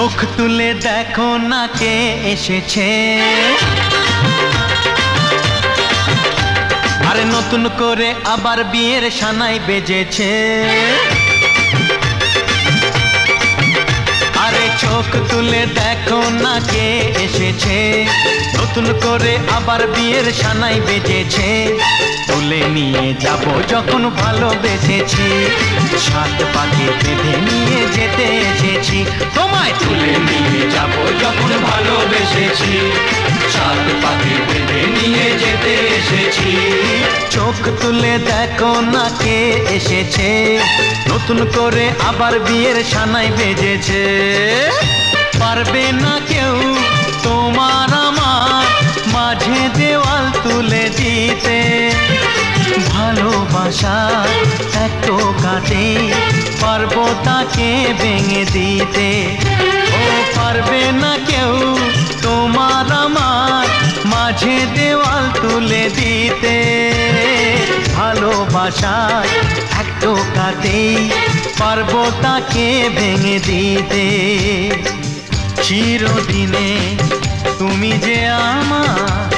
চোখ তুলে দেখো না কে এসেছে, আরে নতুন করে আবার বিয়ের সানাই বেজেছে। আরে চোখ তুলে দেখো না কে এসেছে, নতুন করে আবার বিয়ের সানাই বেজেছে। তুলে নিয়ে যাব যখন ভালোবেসেছি, সাত পাকে বেঁধে নিয়ে যেতে এসেছি। তোমায় তুলে নিয়ে যাব যখন ভালোবেসেছি, সাত পাকে বেঁধে নিয়ে যেতে এসেছি। চোখ তুলে দেখো না কে এসেছে, নতুন করে আবার বিয়ের সানাই বেজেছে। পারবে না কেউ তোমার আমার মাঝে দেওয়াল তুলে দিতে, ভালোবাসা এক টোকাতে পারবো তাকে ভেঙে দিতে। ও পারবে না কেউ তোমার আমার মাঝে দেওয়াল তুলে দিতে, ভালোবাসা এক টোকাতেই পারবো তাকে ভেঙে দিতে। চিরদিনে তুমি যে আমার